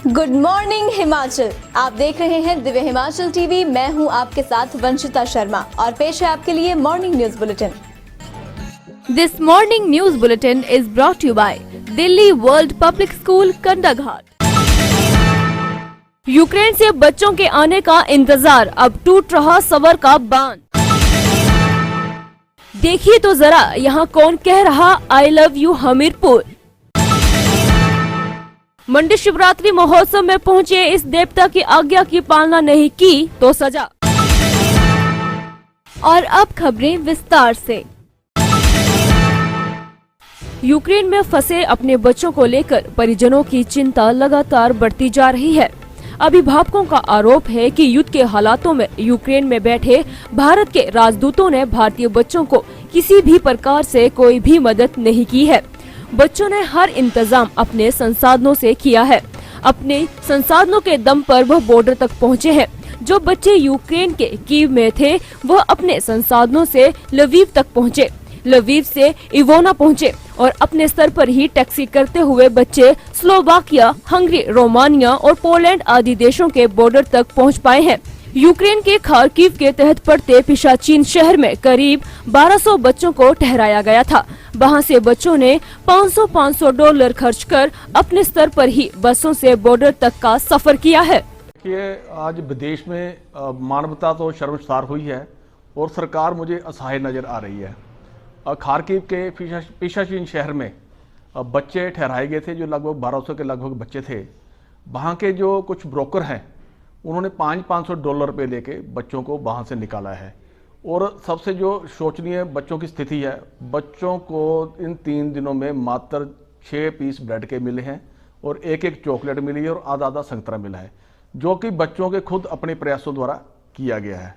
Good morning Himachal. आप देख रहे हैं दिव्य हिमाचल टीवी। मैं हूं आपके साथ वंशिता शर्मा और पेश है आपके लिए morning news bulletin. This morning news bulletin is brought you by Delhi world public school Kandaghat. Ukraine से बच्चों के आने का इंतजार, अब टूट रहा सबर का बांध। देखिए तो जरा यहाँ कौन कह रहा आई लव यू हमीरपुर। मंडी शिवरात्रि महोत्सव में पहुंचे इस देवता की आज्ञा की पालना नहीं की तो सजा। और अब खबरें विस्तार से। यूक्रेन में फंसे अपने बच्चों को लेकर परिजनों की चिंता लगातार बढ़ती जा रही है। अभिभावकों का आरोप है कि युद्ध के हालातों में यूक्रेन में बैठे भारत के राजदूतों ने भारतीय बच्चों को किसी भी प्रकार से कोई भी मदद नहीं की है। बच्चों ने हर इंतजाम अपने संसाधनों से किया है। अपने संसाधनों के दम पर वह बॉर्डर तक पहुंचे हैं। जो बच्चे यूक्रेन के कीव में थे वह अपने संसाधनों से लवीव तक पहुंचे, लवीव से इवोना पहुंचे और अपने स्तर पर ही टैक्सी करते हुए बच्चे स्लोवाकिया, हंगरी, रोमानिया और पोलैंड आदि देशों के बॉर्डर तक पहुंच पाए हैं। यूक्रेन के खार्किव के तहत पड़ते पिशाचिन शहर में करीब 1200 बच्चों को ठहराया गया था। वहां से बच्चों ने $500 खर्च कर अपने स्तर पर ही बसों से बॉर्डर तक का सफर किया है। आज विदेश में मानवता तो शर्मसार हुई है और सरकार मुझे असहाय नजर आ रही है। खार्किव के पिशाचिन शहर में बच्चे ठहराए गए थे जो लगभग 1200 के लगभग बच्चे थे। वहाँ के जो कुछ ब्रोकर हैं उन्होंने $500 पे लेके बच्चों को वहाँ से निकाला है। और सबसे जो शोचनीय बच्चों की स्थिति है, बच्चों को इन 3 दिनों में मात्र 6 पीस ब्रेड के मिले हैं और एक चॉकलेट मिली है और आधा संतरा मिला है, जो कि बच्चों के खुद अपने प्रयासों द्वारा किया गया है।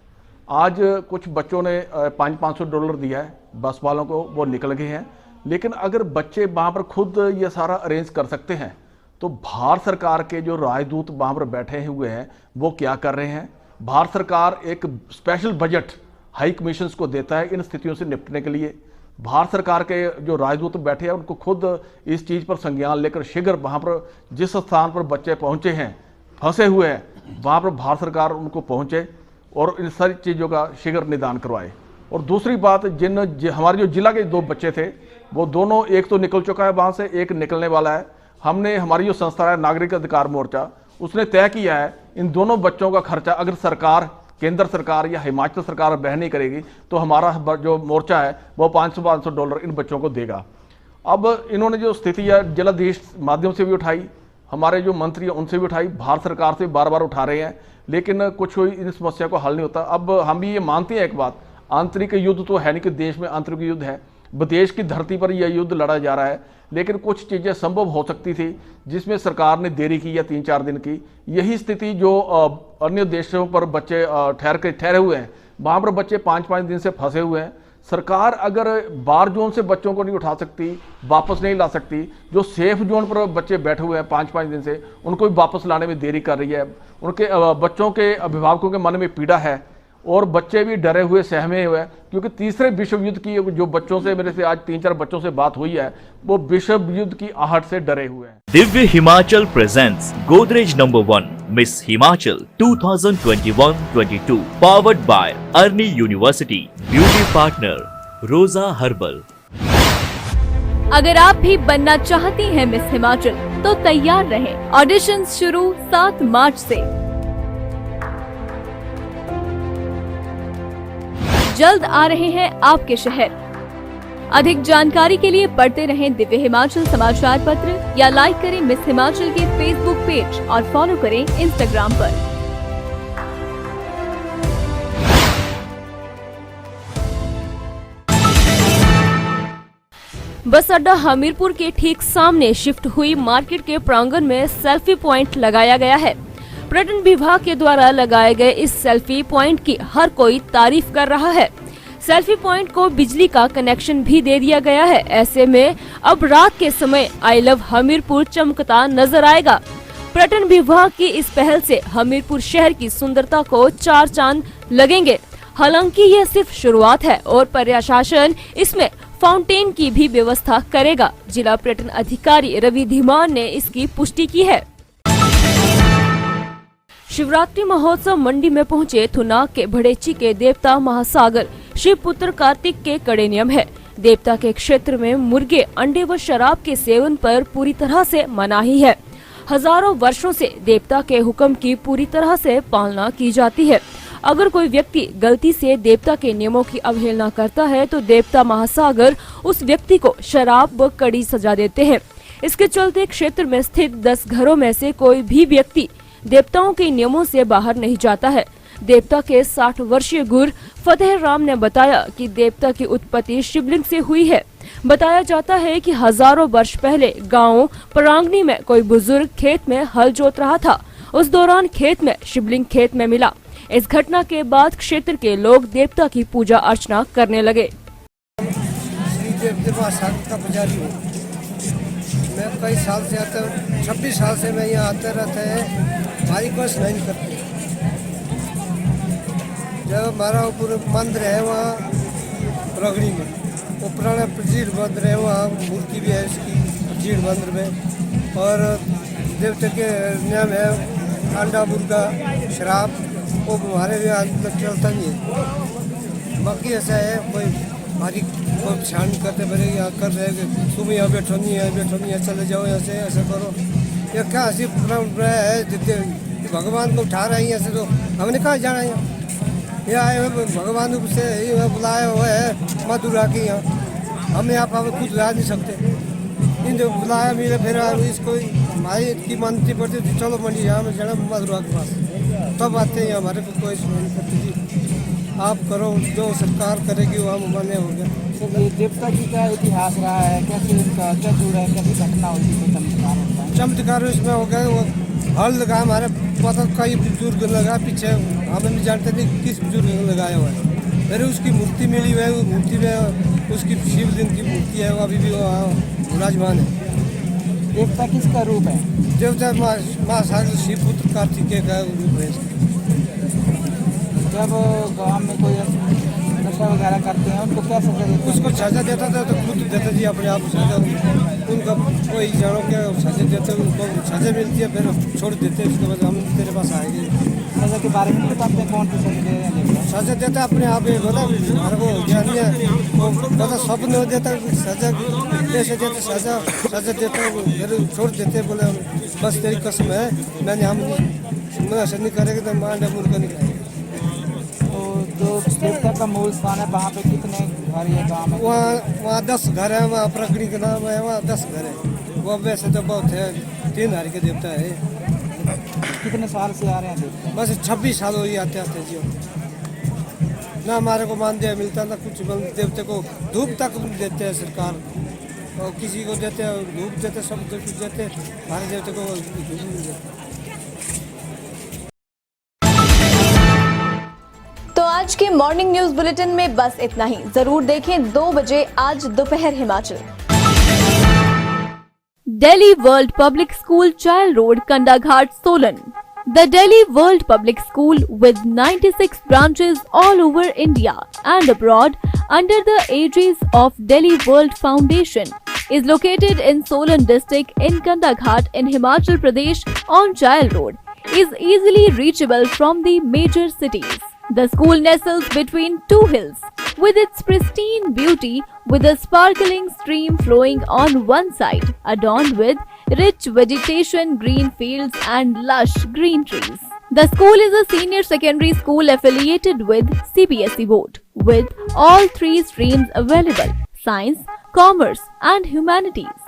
आज कुछ बच्चों ने $500 दिया है बस वालों को, वो निकल गए हैं। लेकिन अगर बच्चे वहाँ पर खुद ये सारा अरेंज कर सकते हैं तो भारत सरकार के जो राजदूत वहाँ पर बैठे हुए हैं वो क्या कर रहे हैं। भारत सरकार एक स्पेशल बजट हाई कमीशंस को देता है इन स्थितियों से निपटने के लिए। भारत सरकार के जो राजदूत बैठे हैं उनको खुद इस चीज़ पर संज्ञान लेकर शीघ्र वहाँ पर जिस स्थान पर बच्चे पहुँचे हैं, फंसे हुए हैं, वहाँ पर भारत सरकार उनको पहुँचे और इन सारी चीज़ों का शीघ्र निदान करवाए। और दूसरी बात, हमारे जो जिला के 2 बच्चे थे वो दोनों, एक तो निकल चुका है वहाँ से, एक निकलने वाला है। हमने, हमारी जो संस्था है नागरिक अधिकार मोर्चा, उसने तय किया है इन दोनों बच्चों का खर्चा अगर सरकार, केंद्र सरकार या हिमाचल सरकार वह नहीं करेगी तो हमारा जो मोर्चा है वो $500 इन बच्चों को देगा। अब इन्होंने जो स्थिति है जिलाधीश माध्यम से भी उठाई, हमारे जो मंत्री हैं उनसे भी उठाई, भारत सरकार से बार बार उठा रहे हैं, लेकिन कुछ इन समस्या को हल नहीं होता। अब हम भी ये मानते हैं एक बात, आंतरिक युद्ध तो है नहीं कि देश में आंतरिक युद्ध है, विदेश की धरती पर यह युद्ध लड़ा जा रहा है। लेकिन कुछ चीज़ें संभव हो सकती थी जिसमें सरकार ने देरी की या 3-4 दिन की। यही स्थिति जो अन्य देशों पर बच्चे ठहरे हुए हैं, वहाँ पर बच्चे 5-5 दिन से फंसे हुए हैं। सरकार अगर बार जोन से बच्चों को नहीं उठा सकती, वापस नहीं ला सकती, जो सेफ जोन पर बच्चे बैठे हुए हैं 5-5 दिन से, उनको भी वापस लाने में देरी कर रही है। उनके बच्चों के अभिभावकों के मन में पीड़ा है और बच्चे भी डरे हुए, सहमे हुए हैं, क्योंकि तीसरे विश्व युद्ध की जो बच्चों से, मेरे से आज 3-4 बच्चों से बात हुई है, वो विश्व युद्ध की आहट से डरे हुए हैं। Divya Himachal presents Godrej number 1 miss Himachal 2021-22 powered by Arni university, beauty partner Roja herbal. अगर आप भी बनना चाहती हैं मिस हिमाचल तो तैयार रहें। ऑडिशन शुरू 7 मार्च से। जल्द आ रहे हैं आपके शहर। अधिक जानकारी के लिए पढ़ते रहें दिव्य हिमाचल समाचार पत्र या लाइक करें मिस हिमाचल के फेसबुक पेज और फॉलो करें इंस्टाग्राम पर। बस अड्डा हमीरपुर के ठीक सामने शिफ्ट हुई मार्केट के प्रांगण में सेल्फी पॉइंट लगाया गया है। पर्यटन विभाग के द्वारा लगाए गए इस सेल्फी पॉइंट की हर कोई तारीफ कर रहा है। सेल्फी पॉइंट को बिजली का कनेक्शन भी दे दिया गया है। ऐसे में अब रात के समय आई लव हमीरपुर चमकता नजर आएगा। पर्यटन विभाग की इस पहल से हमीरपुर शहर की सुंदरता को 4 चांद लगेंगे। हालांकि यह सिर्फ शुरुआत है और प्रशासन इसमें फाउंटेन की भी व्यवस्था करेगा। जिला पर्यटन अधिकारी रवि धीमान ने इसकी पुष्टि की है। शिवरात्रि महोत्सव मंडी में पहुंचे थुनाग के भड़ेची के देवता महासागर शिव पुत्र कार्तिक के कड़े नियम है। देवता के क्षेत्र में मुर्गे, अंडे व शराब के सेवन पर पूरी तरह से मनाही है। हजारों वर्षों से देवता के हुक्म की पूरी तरह से पालना की जाती है। अगर कोई व्यक्ति गलती से देवता के नियमों की अवहेलना करता है तो देवता महासागर उस व्यक्ति को शराब व कड़ी सजा देते हैं। इसके चलते क्षेत्र में स्थित 10 घरों में से कोई भी व्यक्ति देवताओं के नियमों से बाहर नहीं जाता है। देवता के 60 वर्षीय गुरु फतेह राम ने बताया कि देवता की उत्पत्ति शिवलिंग से हुई है। बताया जाता है कि हजारों वर्ष पहले गांव परांगनी में कोई बुजुर्ग खेत में हल जोत रहा था। उस दौरान खेत में शिवलिंग खेत में मिला। इस घटना के बाद क्षेत्र के लोग देवता की पूजा अर्चना करने लगे। मैं कई साल से आता हूँ, 26 साल से मैं यहाँ आते रहते हैं, हमारी कोई सुनाई नहीं करती। जब हमारा ऊपर मंदिर है वहाँ प्रगड़ी में, वो पुराना प्रजीड़ मंदिर है, वहाँ मूर्ति भी है इसकी प्रजीड़ मंदिर में। और देवता के नियम है अंडा, मुर्गा, शराब, वो हमारे भी अंदर चलता नहीं है। बाकी ऐसा है कोई हमारी कोई ध्यान करते बड़े यहाँ कर रहे हैं, तुम यहाँ बैठो नहीं है, चले जाओ यहाँ से, ऐसा करो। ये क्या ऐसी है, भगवान को उठा रहे हैं यहाँ से, तो हमने कहाँ जाना है यहाँ आए हुए भगवान से बुलाया हुआ है मधुरा के यहाँ, हम यहाँ पर खुद ला नहीं सकते। इन जो बुलाया मिले फिर इसको हमारी की मानती पड़ती थी, चलो मंडी यहाँ में जाना मधुरा के पास, तब आते हैं। हमारे को कोई सुनाई करती थी, आप करो जो सरकार करेगी वो हम मान्य हो गया। तो ये देवता की क्या इतिहास रहा है, कैसे इनका क्या जुड़ा है, कैसी घटना हुई थी, कोई चमत्कार होता है? चमत्कार इसमें हो गया, वो हल लगा हमारे पता कई बुजुर्ग लगा पीछे, हमें नहीं जानते थे किस बुजुर्ग ने लगाया हुआ है। फिर उसकी मूर्ति मिली हुई है, उस मूर्ति में उसकी शिवलिंग की मूर्ति है, वो अभी भी वहाँ विराजमान है। देवता किसका रूप है? देवता महासागर शिव पुत्र कार्तिकेय का रूप है। जब गांव में कोई नशा वगैरह करते हैं उनको क्या सजा देते हैं? उसको सजा देता था तो खुद देता जी अपने आप सजा, उनका कोई जानो क्या सजा देते, उनको सजा मिलती है फिर छोड़ देते हैं। उसके बाद हम तेरे पास आएंगे। सजा के बारे में बताते हैं, कौन सी सजा दे रहे हैं? सजा देता अपने आप ही, बोला हमारे को ज्ञान है, वो पता सब नहीं देता सजा कैसे देते, सजा देता फिर छोड़ देते, बोले बस तेरी कसम है, मैंने हम ऐसा नहीं करेंगे तो मांडा मुर्गा नहीं खाएंगे। जो देवता का मूल स्थान है वहाँ पे कितने घर ये गाँव में? वहाँ 10 घर है, वहाँ प्रगड़ी का नाम है, वहाँ 10 घर है। वो वैसे तो बहुत है, 3 हर के देवता है। कितने साल से आ रहे हैं देवता? बस 26 साल हो ही आते जी। ना हमारे को मानदेय मिलता ना कुछ, देवते को धूप तक देते हैं सरकार, और किसी को देते हैं धूप देते, सब कुछ देते, हमारे देवते को धूप नहीं देते। तो आज के मॉर्निंग न्यूज बुलेटिन में बस इतना ही। जरूर देखें 2 बजे आज दोपहर Himachal. Delhi World Public School, Child Road, Kandaghat, Solan. The Delhi World Public School, with 96 branches all over India and abroad under the aegis of Delhi World Foundation, is located in Solan district in Kandaghat in Himachal Pradesh on Child Road, is easily reachable from the major cities. The school nestles between 2 hills, with its pristine beauty, with a sparkling stream flowing on one side, adorned with rich vegetation, green fields and lush green trees. The school is a senior secondary school affiliated with CBSE board, with all 3 streams available: science, commerce and humanities.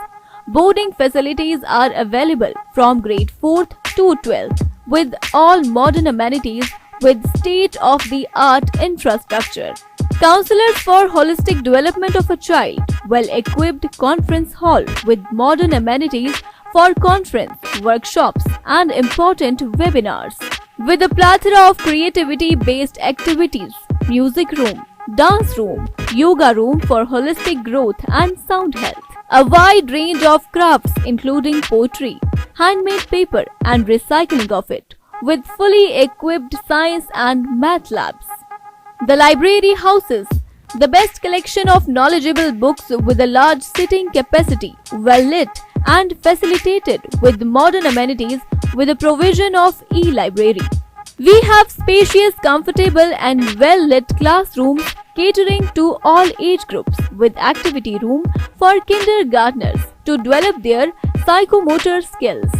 Boarding facilities are available from grade 4th to 12th, with all modern amenities, with state-of-the-art infrastructure. Counselors for holistic development of a child, well-equipped conference hall with modern amenities for conference, workshops and important webinars. With a plethora of creativity-based activities, music room, dance room, yoga room for holistic growth and sound health. A wide range of crafts including poetry, handmade paper and recycling of it, with fully equipped science and math labs. The library houses the best collection of knowledgeable books with a large sitting capacity, well lit and facilitated with modern amenities with the provision of e-library. We have spacious, comfortable and well-lit classrooms catering to all age groups with activity room for kindergartners to develop their psychomotor skills.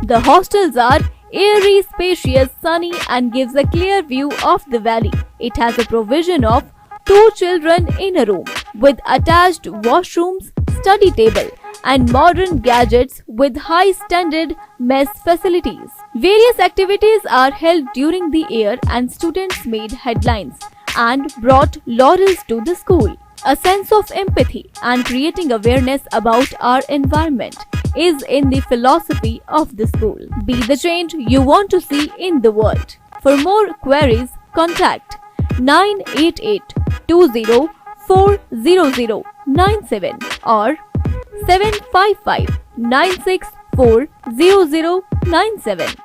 The hostels are airy, spacious, sunny and gives a clear view of the valley. It has a provision of 2 children in a room with attached washrooms, study table and modern gadgets with high standard mess facilities. Various activities are held during the year and students made headlines and brought laurels to the school. A sense of empathy and creating awareness about our environment is in the philosophy of the school. Be the change you want to see in the world. For more queries, contact 988-20-40097 or 755-964-0097.